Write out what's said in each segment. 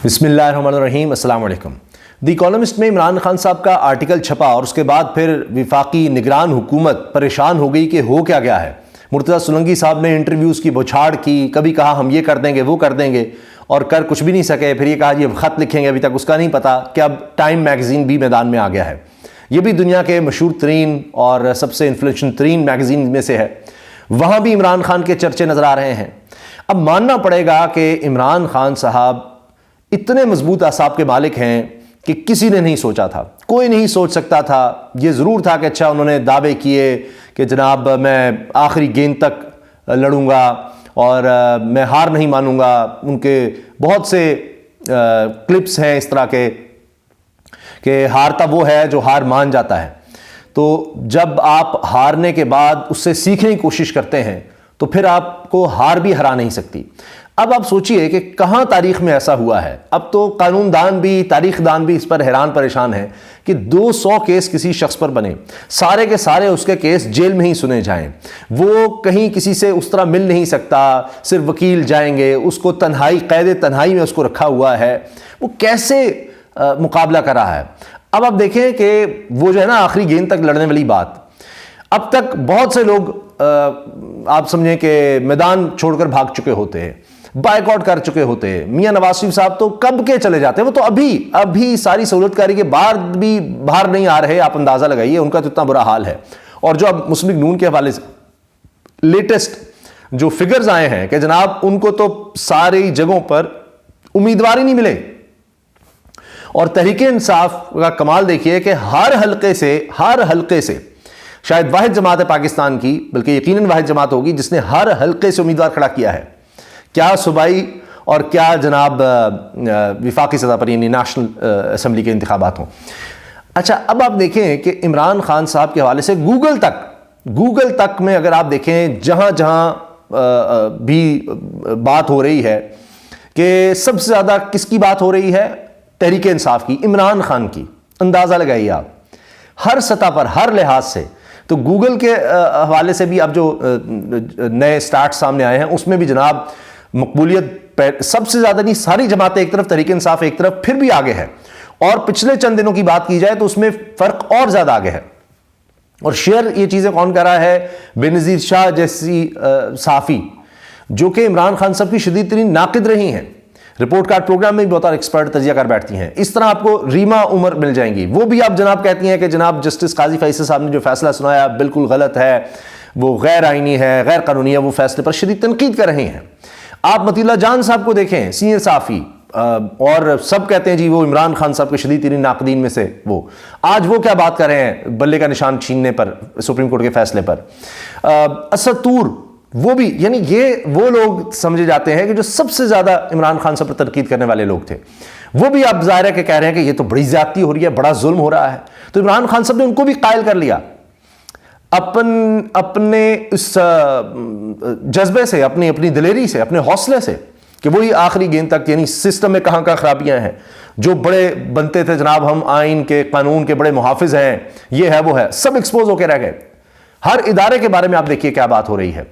بسم اللہ الرحمن الرحیم. السلام علیکم. دی اکانومسٹ میں عمران خان صاحب کا آرٹیکل چھپا اور اس کے بعد پھر وفاقی نگران حکومت پریشان ہو گئی کہ ہو کیا گیا ہے. مرتضیٰ سولنگی صاحب نے انٹرویوز کی بوچھاڑ کی, کبھی کہا ہم یہ کر دیں گے وہ کر دیں گے اور کر کچھ بھی نہیں سکے. پھر یہ کہا یہ خط لکھیں گے, ابھی تک اس کا نہیں پتا کہ اب ٹائم میگزین بھی میدان میں آ گیا ہے. یہ بھی دنیا کے مشہور ترین اور سب سے انفلوئنشل ترین میگزین میں سے ہے. وہاں بھی عمران خان کے چرچے نظر آ رہے ہیں. اب ماننا پڑے گا کہ عمران خان صاحب اتنے مضبوط اعصاب کے مالک ہیں کہ کسی نے نہیں سوچا تھا, کوئی نہیں سوچ سکتا تھا. یہ ضرور تھا کہ اچھا انہوں نے دعوے کیے کہ جناب میں آخری گیند تک لڑوں گا اور میں ہار نہیں مانوں گا. ان کے بہت سے کلپس ہیں اس طرح کے کہ ہارتا وہ ہے جو ہار مان جاتا ہے. تو جب آپ ہارنے کے بعد اس سے سیکھنے کی کوشش کرتے ہیں تو پھر آپ کو ہار بھی ہرا نہیں سکتی. اب آپ سوچئے کہ کہاں تاریخ میں ایسا ہوا ہے. اب تو قانون دان بھی تاریخ دان بھی اس پر حیران پریشان ہیں کہ 200 کیس کسی شخص پر بنے, سارے کے سارے اس کے کیس جیل میں ہی سنے جائیں, وہ کہیں کسی سے اس طرح مل نہیں سکتا, صرف وکیل جائیں گے, اس کو تنہائی قید تنہائی میں اس کو رکھا ہوا ہے. وہ کیسے مقابلہ کر رہا ہے. اب آپ دیکھیں کہ وہ جو ہے نا آخری گیند تک لڑنے والی بات, اب تک بہت سے لوگ آپ سمجھیں کہ میدان چھوڑ کر بھاگ چکے ہوتے ہیں, بائیک آؤٹ کر چکے ہوتے ہیں. میاں نواز شریف صاحب تو کب کے چلے جاتے ہیں, وہ تو ابھی ساری سہولت کاری کے بعد بھی باہر نہیں آ رہے. آپ اندازہ لگائیے ان کا تو اتنا برا حال ہے. اور جو اب مسلم لیگ نون کے حوالے سے لیٹسٹ جو فگرز آئے ہیں کہ جناب ان کو تو ساری جگہوں پر امیدوار ہی نہیں ملے. اور تحریک انصاف کا کمال دیکھیے کہ ہر حلقے سے شاید واحد جماعت ہے پاکستان کی, بلکہ یقیناً واحد جماعت ہوگی جس نے ہر حلقے سے امیدوار کھڑا کیا ہے, کیا صوبائی اور کیا جناب وفاقی سطح پر, یعنی نیشنل اسمبلی کے انتخابات ہوں. اچھا اب آپ دیکھیں کہ عمران خان صاحب کے حوالے سے گوگل تک میں اگر آپ دیکھیں جہاں بھی بات ہو رہی ہے کہ سب سے زیادہ کس کی بات ہو رہی ہے, تحریک انصاف کی, عمران خان کی. اندازہ لگائیے آپ ہر سطح پر ہر لحاظ سے. تو گوگل کے حوالے سے بھی اب جو نئے سٹارٹ سامنے آئے ہیں اس میں بھی جناب مقبولیت سب سے زیادہ نہیں, ساری جماعتیں ایک طرف, تحریک انصاف ایک طرف, پھر بھی آگے ہے. اور پچھلے چند دنوں کی بات کی جائے تو اس میں فرق اور زیادہ آگے ہے. اور شیئر یہ چیزیں کون کر رہا ہے, بے نظیر شاہ جیسی صحافی جو کہ عمران خان صاحب کی شدید ترین ناقد رہی ہیں, رپورٹ کارڈ پروگرام میں بھی بہت ایکسپرٹ تجزیہ کر بیٹھتی ہیں. اس طرح آپ کو ریما عمر مل جائیں گی, وہ بھی آپ جناب کہتی ہیں کہ جناب جسٹس قاضی فیصل صاحب نے جو فیصلہ سنایا بالکل غلط ہے, وہ غیر آئینی ہے, غیر قانونی ہے, وہ فیصلے پر شدید تنقید کر رہے ہیں. آپ مطیع اللہ جان صاحب کو دیکھیں, سینئر صحافی, اور سب کہتے ہیں جی وہ عمران خان صاحب کے شدید ترین ناقدین میں سے وہ, آج وہ کیا بات کر رہے ہیں بلے کا نشان چھیننے پر, سپریم کورٹ کے فیصلے پر. اسد طور وہ بھی, یعنی یہ وہ لوگ سمجھے جاتے ہیں کہ جو سب سے زیادہ عمران خان صاحب پر تنقید کرنے والے لوگ تھے, وہ بھی آپ ظاہر ہے کہ کہہ رہے ہیں کہ یہ تو بڑی زیادتی ہو رہی ہے, بڑا ظلم ہو رہا ہے. تو عمران خان صاحب نے ان کو بھی قائل کر لیا اپنے اس جذبے سے, اپنی دلیری سے, اپنے حوصلے سے کہ وہی آخری گیند تک, یعنی سسٹم میں کہاں خرابیاں ہیں, جو بڑے بنتے تھے جناب ہم آئین کے قانون کے بڑے محافظ ہیں, یہ ہے وہ ہے, سب ایکسپوز ہو کے رہ گئے. ہر ادارے کے بارے میں آپ دیکھیے کیا بات ہو رہی ہے.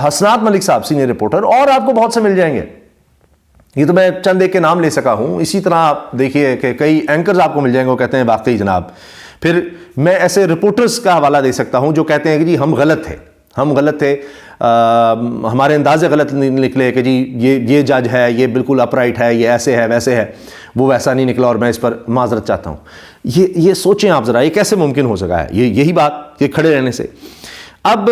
حسنات ملک صاحب سینئر رپورٹر, اور آپ کو بہت سے مل جائیں گے, یہ تو میں چند ایک کے نام لے سکا ہوں. اسی طرح آپ دیکھیے کہ کئی اینکرز آپ کو مل جائیں گے, وہ کہتے ہیں واقعی جناب. پھر میں ایسے رپورٹرز کا حوالہ دے سکتا ہوں جو کہتے ہیں کہ جی ہم غلط تھے, ہمارے اندازے غلط نکلے کہ جی یہ جج ہے, یہ بالکل اپرائٹ ہے, یہ ایسے ہے ویسے ہے, وہ ویسا نہیں نکلا اور میں اس پر معذرت چاہتا ہوں. یہ سوچیں آپ ذرا, یہ کیسے ممکن ہو سکا ہے, یہی بات کہ کھڑے رہنے سے. اب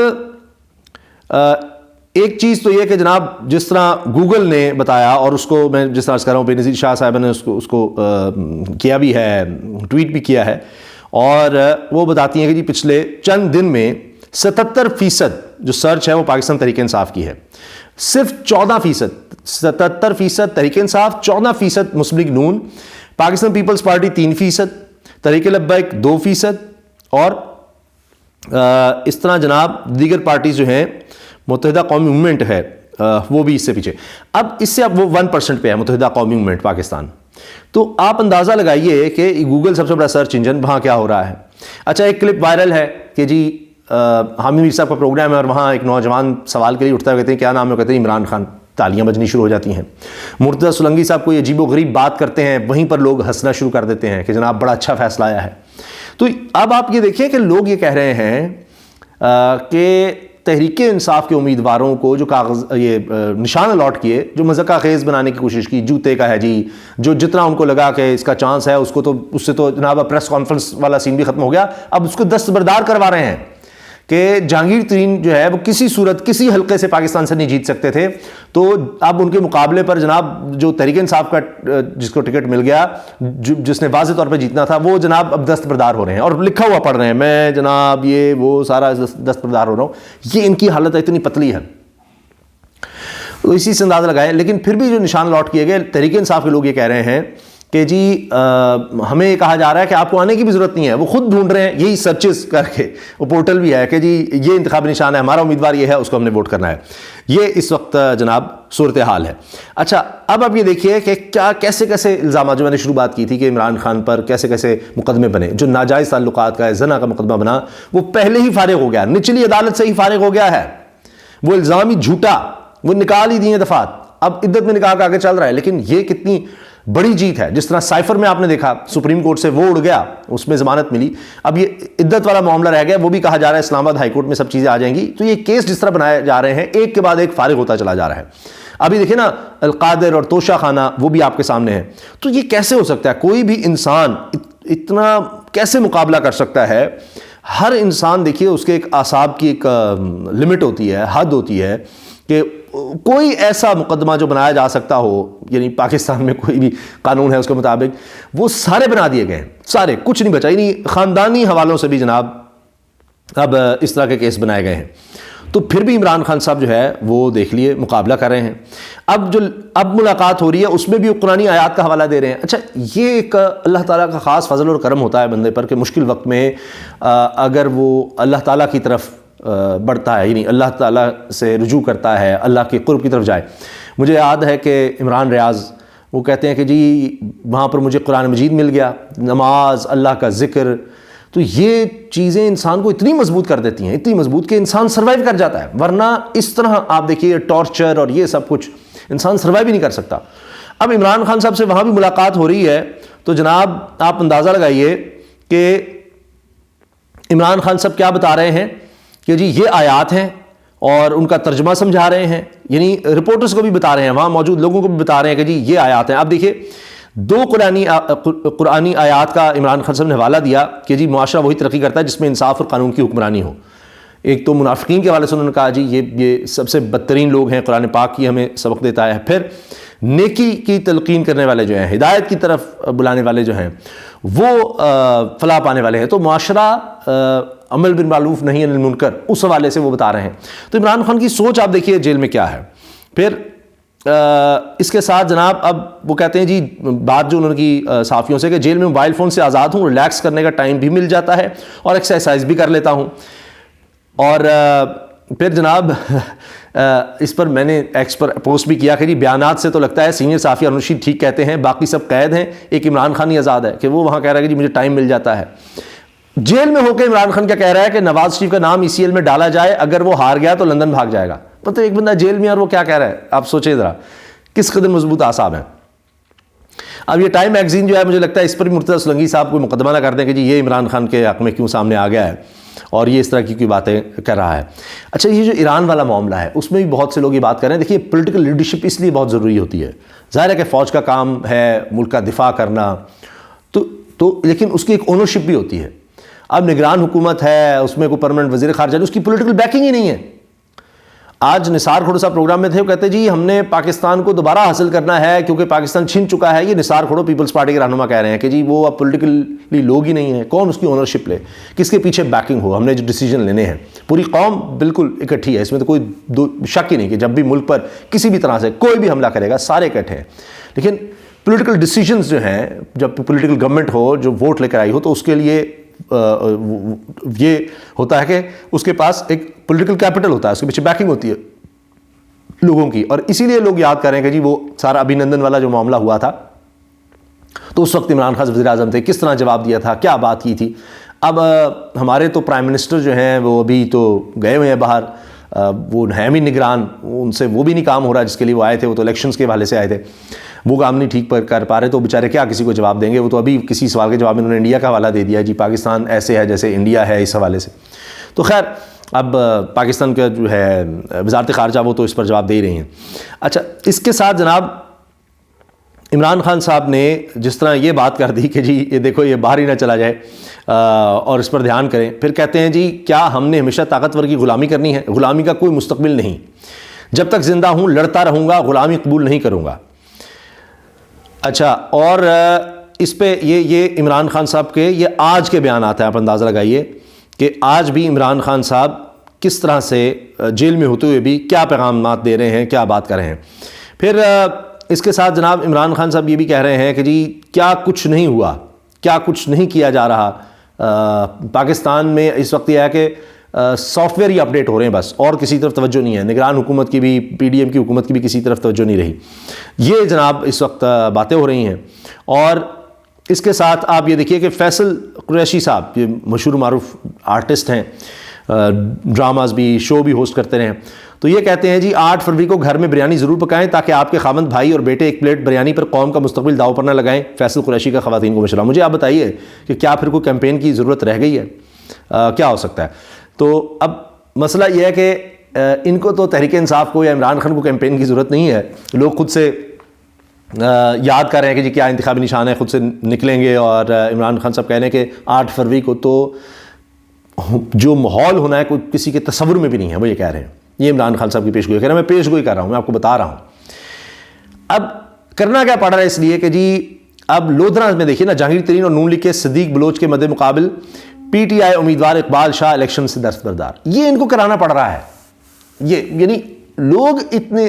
ایک چیز تو یہ کہ جناب جس طرح گوگل نے بتایا, اور اس کو میں جس طرح کر رہا ہوں, بے نظیر شاہ صاحب نے اس کو کیا بھی ہے, ٹویٹ بھی کیا ہے, اور وہ بتاتی ہیں کہ جی پچھلے چند دن میں 77% جو سرچ ہے وہ پاکستان تحریک انصاف کی ہے, صرف 14%, 77% تحریک انصاف, 14% مسلم لیگ نون, پاکستان پیپلز پارٹی 3%, تحریک لبیک 2%, اور اس طرح جناب دیگر پارٹیز جو ہیں, متحدہ قومی موومنٹ ہے وہ بھی اس سے پیچھے. اب اس سے اب وہ 1% پہ ہے متحدہ قومی موومنٹ پاکستان. تو آپ اندازہ لگائیے کہ گوگل سب سے بڑا سرچ انجن, وہاں کیا ہو رہا ہے. اچھا ایک کلپ وائرل ہے کہ جی حامد میر صاحب کا پروگرام ہے اور وہاں ایک نوجوان سوال کے لیے اٹھتا ہے, کہتے ہیں کیا نام ہے, کہتے ہیں عمران خان. تالیاں بجنی شروع ہو جاتی ہیں. مرتضیٰ سولنگی صاحب کوئی عجیب و غریب بات کرتے ہیں, وہیں پر لوگ ہنسنا شروع کر دیتے ہیں کہ جناب بڑا اچھا فیصلہ آیا ہے. تو اب آپ یہ دیکھیں کہ لوگ یہ کہہ رہے ہیں کہ تحریک انصاف کے امیدواروں کو جو کاغذ یہ نشان الاٹ کیے, جو مذاق خیز بنانے کی کوشش کی, جوتے کا ہے جی, جو جتنا ان کو لگا کہ اس کا چانس ہے اس کو, تو اس سے تو جناب پریس کانفرنس والا سین بھی ختم ہو گیا. اب اس کو دستبردار کروا رہے ہیں کہ جہانگیر ترین جو ہے وہ کسی صورت کسی حلقے سے پاکستان سے نہیں جیت سکتے تھے, تو اب ان کے مقابلے پر جناب جو تحریک انصاف کا جس کو ٹکٹ مل گیا, جس نے واضح طور پہ جیتنا تھا, وہ جناب اب دستبردار ہو رہے ہیں اور لکھا ہوا پڑھ رہے ہیں, میں جناب یہ وہ سارا دستبردار ہو رہا ہوں. یہ ان کی حالت اتنی پتلی ہے, تو اسی سے اندازہ لگائیں. لیکن پھر بھی جو نشان الاٹ کیے گئے, تحریک انصاف کے لوگ یہ کہہ رہے ہیں کہ جی ہمیں یہ کہا جا رہا ہے کہ آپ کو آنے کی بھی ضرورت نہیں ہے, وہ خود ڈھونڈ رہے ہیں یہی سرچز کر کے, وہ پورٹل بھی ہے کہ جی یہ انتخابی نشان ہے, ہمارا امیدوار یہ ہے, اس کو ہم نے ووٹ کرنا ہے. یہ اس وقت جناب صورتحال ہے. اچھا اب آپ یہ دیکھیے کہ کیا کیسے کیسے الزامات, جو میں نے شروع بات کی تھی کہ عمران خان پر کیسے کیسے مقدمے بنے, جو ناجائز تعلقات کا ہے, زنا کا مقدمہ بنا, وہ پہلے ہی فارغ ہو گیا, نچلی عدالت سے ہی فارغ ہو گیا ہے. وہ الزام ہی جھوٹا, وہ نکال ہی دیے دفعات, اب عدت میں نکال کے آگے چل رہا ہے. لیکن یہ کتنی بڑی جیت ہے. جس طرح سائفر میں آپ نے دیکھا سپریم کورٹ سے وہ اڑ گیا, اس میں ضمانت ملی, اب یہ عدت والا معاملہ رہ گیا, وہ بھی کہا جا رہا ہے اسلام آباد ہائی کورٹ میں سب چیزیں آ جائیں گی. تو یہ کیس جس طرح بنائے جا رہے ہیں ایک کے بعد ایک فارغ ہوتا چلا جا رہا ہے. ابھی دیکھیں نا القادر اور توشہ خانہ, وہ بھی آپ کے سامنے ہے. تو یہ کیسے ہو سکتا ہے, کوئی بھی انسان اتنا کیسے مقابلہ کر سکتا ہے؟ ہر انسان دیکھیے اس کے ایک اعصاب کی ایک لمٹ ہوتی ہے, حد ہوتی ہے, کہ کوئی ایسا مقدمہ جو بنایا جا سکتا ہو, یعنی پاکستان میں کوئی بھی قانون ہے اس کے مطابق, وہ سارے بنا دیے گئے ہیں, سارے, کچھ نہیں بچا. یعنی خاندانی حوالوں سے بھی جناب اب اس طرح کے کیس بنائے گئے ہیں. تو پھر بھی عمران خان صاحب جو ہے وہ دیکھ لیے مقابلہ کر رہے ہیں. اب ملاقات ہو رہی ہے, اس میں بھی قرآنی آیات کا حوالہ دے رہے ہیں. اچھا یہ ایک اللہ تعالیٰ کا خاص فضل اور کرم ہوتا ہے بندے پر کہ مشکل وقت میں اگر وہ اللہ تعالیٰ کی طرف بڑھتا ہے, یعنی اللہ تعالیٰ سے رجوع کرتا ہے, اللہ کے قرب کی طرف جائے. مجھے یاد ہے کہ عمران ریاض وہ کہتے ہیں کہ جی وہاں پر مجھے قرآن مجید مل گیا, نماز, اللہ کا ذکر, تو یہ چیزیں انسان کو اتنی مضبوط کر دیتی ہیں, اتنی مضبوط کہ انسان سروائیو کر جاتا ہے. ورنہ اس طرح آپ دیکھیے ٹارچر اور یہ سب کچھ انسان سروائیو ہی نہیں کر سکتا. اب عمران خان صاحب سے وہاں بھی ملاقات ہو رہی ہے, تو جناب آپ اندازہ لگائیے کہ عمران خان صاحب کیا بتا رہے ہیں کہ جی یہ آیات ہیں اور ان کا ترجمہ سمجھا رہے ہیں, یعنی رپورٹرز کو بھی بتا رہے ہیں, وہاں موجود لوگوں کو بھی بتا رہے ہیں کہ جی یہ آیات ہیں. آپ دیکھیے دو قرآنی آیات کا عمران خان صاحب نے حوالہ دیا کہ جی معاشرہ وہی ترقی کرتا ہے جس میں انصاف اور قانون کی حکمرانی ہو. ایک تو منافقین کے حوالے سے انہوں نے کہا جی یہ سب سے بدترین لوگ ہیں, قرآن پاک کی ہمیں سبق دیتا ہے. پھر نیکی کی تلقین کرنے والے جو ہیں, ہدایت کی طرف بلانے والے جو ہیں, وہ فلاح پانے والے ہیں. تو معاشرہ عمل بالمعروف نہی عن المنکر, اس حوالے سے وہ بتا رہے ہیں. تو عمران خان کی سوچ آپ دیکھیے جیل میں کیا ہے. پھر اس کے ساتھ جناب اب وہ کہتے ہیں جی بات جو انہوں کی صحافیوں سے کہ جیل میں موبائل فون سے آزاد ہوں, ریلیکس کرنے کا ٹائم بھی مل جاتا ہے اور ایکسرسائز بھی کر لیتا ہوں. اور پھر جناب اس پر میں نے ایکس پر پوسٹ بھی کیا کہ جی بیانات سے تو لگتا ہے سینئر صحافی ارون رشید ٹھیک کہتے ہیں, باقی سب قید ہیں, ایک عمران خان ہی آزاد ہے. کہ وہ وہاں کہہ رہا ہے کہ جی مجھے ٹائم مل جاتا ہے. جیل میں ہو کے عمران خان کیا کہہ رہا ہے کہ نواز شریف کا نام ECL میں ڈالا جائے, اگر وہ ہار گیا تو لندن بھاگ جائے گا. پتہ ایک بندہ جیل میں اور وہ کیا کہہ رہا ہے, آپ سوچیں ذرا کس قدر مضبوط اعصاب ہیں. اب یہ ٹائم میگزین جو ہے مجھے لگتا ہے اس پر بھی مرتضیٰ سولنگی صاحب کوئی مقدمہ نہ کر دیں کہ جی یہ عمران خان کے حق میں کیوں سامنے آ گیا ہے اور یہ اس طرح کی کوئی باتیں کر رہا ہے. اچھا یہ جو ایران والا معاملہ ہے اس میں بھی بہت سے لوگ یہ بات کر رہے ہیں. دیکھیے پولیٹیکل لیڈرشپ اس لیے بہت ضروری ہوتی ہے, ظاہر ہے کہ فوج کا کام ہے ملک کا دفاع کرنا, تو لیکن اس کی ایک اونرشپ بھی ہوتی ہے. اب نگران حکومت ہے, اس میں کوئی پرماننٹ وزیر خارجہ, اس کی پولیٹیکل بیکنگ ہی نہیں ہے. آج نثار کھڑو صاحب پروگرام میں تھے, وہ کہتے جی ہم نے پاکستان کو دوبارہ حاصل کرنا ہے کیونکہ پاکستان چھن چکا ہے. یہ نثار کھڑو پیپلز پارٹی کے رہنما کہہ رہے ہیں کہ جی وہ اب پولیٹیکلی لوگ ہی نہیں ہیں, کون اس کی اونرشپ لے, کس کے پیچھے بیکنگ ہو, ہم نے جو ڈیسیجن لینے ہیں. پوری قوم بالکل اکٹھی ہے, اس میں تو کوئی شک ہی نہیں کہ جب بھی ملک پر کسی بھی طرح سے کوئی بھی حملہ کرے گا سارے اکٹھے ہیں. لیکن پولیٹیکل ڈیسیجنز جو ہیں, جب پولیٹیکل گورنمنٹ ہو جو ووٹ لے کر آئی ہو, تو اس کے لیے یہ ہوتا ہے کہ اس کے پاس ایک پولیٹیکل کیپٹل ہوتا ہے, اس کے پیچھے بیکنگ ہوتی ہے لوگوں کی. اور اسی لیے لوگ یاد کریں کہ جی وہ سارا ابھی نندن والا جو معاملہ ہوا تھا, تو اس وقت عمران خان وزیر اعظم تھے, کس طرح جواب دیا تھا, کیا بات کی تھی. اب ہمارے تو پرائم منسٹر جو ہیں وہ ابھی تو گئے ہوئے ہیں باہر, وہ ہیں بھی نگران, ان سے وہ بھی نہیں کام ہو رہا جس کے لیے وہ آئے تھے, وہ تو الیکشنز کے حوالے سے آئے تھے, وہ کام نہیں ٹھیک کر پا رہے, تو بیچارے کیا کسی کو جواب دیں گے. وہ تو ابھی کسی سوال کے جواب میں انہوں نے انڈیا کا حوالہ دے دیا, جی پاکستان ایسے ہے جیسے انڈیا ہے اس حوالے سے. تو خیر اب پاکستان کا جو ہے وزارت خارجہ وہ تو اس پر جواب دے ہی رہی ہیں. اچھا, اس کے ساتھ جناب عمران خان صاحب نے جس طرح یہ بات کر دی کہ جی یہ دیکھو یہ باہر ہی نہ چلا جائے اور اس پر دھیان کریں, پھر کہتے ہیں جی کیا ہم نے ہمیشہ طاقتور کی غلامی کرنی ہے؟ غلامی کا کوئی مستقبل نہیں, جب تک زندہ ہوں لڑتا رہوں گا, غلامی قبول نہیں کروں گا. اچھا, اور اس پہ یہ عمران خان صاحب کے یہ آج کے بیانات ہیں, آپ اندازہ لگائیے کہ آج بھی عمران خان صاحب کس طرح سے جیل میں ہوتے ہوئے بھی کیا پیغامات دے رہے ہیں, کیا بات کر رہے ہیں. پھر اس کے ساتھ جناب عمران خان صاحب یہ بھی کہہ رہے ہیں کہ جی کیا کچھ نہیں ہوا, کیا کچھ نہیں کیا جا رہا. پاکستان میں اس وقت یہ ہے کہ سافٹ ویئر ہی اپڈیٹ ہو رہے ہیں بس, اور کسی طرف توجہ نہیں ہے. نگران حکومت کی بھی, پی ڈی ایم کی حکومت کی بھی کسی طرف توجہ نہیں رہی. یہ جناب اس وقت باتیں ہو رہی ہیں. اور اس کے ساتھ آپ یہ دیکھیے کہ فیصل قریشی صاحب یہ مشہور معروف آرٹسٹ ہیں, ڈراماز بھی, شو بھی ہوسٹ کرتے رہے ہیں, تو یہ کہتے ہیں جی 8 فروری کو گھر میں بریانی ضرور پکائیں تاکہ آپ کے خاوند بھائی اور بیٹے ایک پلیٹ بریانی پر قوم کا مستقبل داؤ پر نہ لگائیں. فیصل قریشی کا خواتین کو مشورہ. مجھے آپ بتائیے کہ کیا پھر کوئی کیمپین کی ضرورت رہ گئی ہے؟ کیا ہو سکتا ہے؟ تو اب مسئلہ یہ ہے کہ ان کو تو تحریک انصاف کو یا عمران خان کو کیمپین کی ضرورت نہیں ہے. لوگ خود سے یاد کر رہے ہیں کہ جی کیا انتخابی نشان ہے, خود سے نکلیں گے. اور عمران خان صاحب کہہ رہے ہیں کہ 8 فروری کو تو جو ماحول ہونا ہے کوئی کسی کے تصور میں بھی نہیں ہے, وہ یہ کہہ رہے ہیں. یہ عمران خان صاحب کی پیش گوئی کہہ رہے ہیں, میں پیش گوئی کر رہا ہوں, میں آپ کو بتا رہا ہوں. اب کرنا کیا پڑ رہا ہے اس لیے کہ جی اب لودھرا میں دیکھیے نا, جہانگیر ترین اور نون لیگ کے صدیق بلوچ کے مد مقابل پی ٹی آئی امیدوار اقبال شاہ الیکشن سے دستبردار. یہ ان کو کرانا پڑ رہا ہے. یہ یعنی لوگ اتنے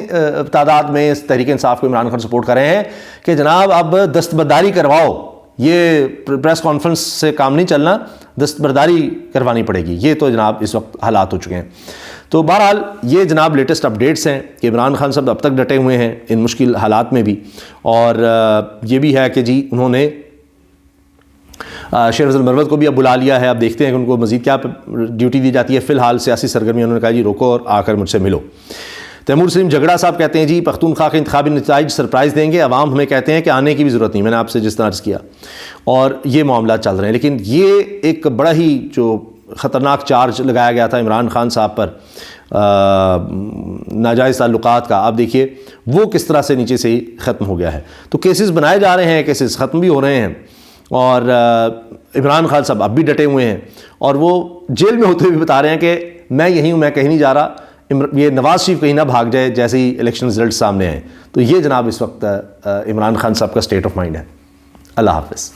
تعداد میں اس تحریک انصاف کو عمران خان سپورٹ کر رہے ہیں کہ جناب اب دستبرداری کرواؤ, یہ پریس کانفرنس سے کام نہیں چلنا, دستبرداری کروانی پڑے گی. یہ تو جناب اس وقت حالات ہو چکے ہیں. تو بہرحال یہ جناب لیٹسٹ اپڈیٹس ہیں کہ عمران خان صاحب اب تک ڈٹے ہوئے ہیں ان مشکل حالات میں بھی. اور یہ بھی ہے کہ جی انہوں نے شیخ فضل مروت کو بھی اب بلا لیا ہے. اب دیکھتے ہیں کہ ان کو مزید کیا ڈیوٹی دی جاتی ہے. فی الحال سیاسی سرگرمی انہوں نے کہا جی روکو اور آ کر مجھ سے ملو. تیمور سلیم جھگڑا صاحب کہتے ہیں جی پختونخوا کے انتخابی نتائج سرپرائز دیں گے, عوام ہمیں کہتے ہیں کہ آنے کی بھی ضرورت نہیں. میں نے آپ سے جس طرح عرض کیا, اور یہ معاملات چل رہے ہیں. لیکن یہ ایک بڑا ہی جو خطرناک چارج لگایا گیا تھا عمران خان صاحب پر ناجائز تعلقات کا, آپ دیکھیے وہ کس طرح سے نیچے سے ہی ختم ہو گیا ہے. تو کیسز بنائے جا رہے ہیں, کیسز ختم بھی ہو رہے ہیں, اور عمران خان صاحب اب بھی ڈٹے ہوئے ہیں, اور وہ جیل میں ہوتے ہوئے بتا رہے ہیں کہ میں یہی ہوں, میں کہیں نہیں جا رہا. یہ نواز شریف کہیں نہ بھاگ جائے جیسے ہی الیکشن رزلٹ سامنے آئے. تو یہ جناب اس وقت عمران خان صاحب کا سٹیٹ آف مائنڈ ہے. اللہ حافظ.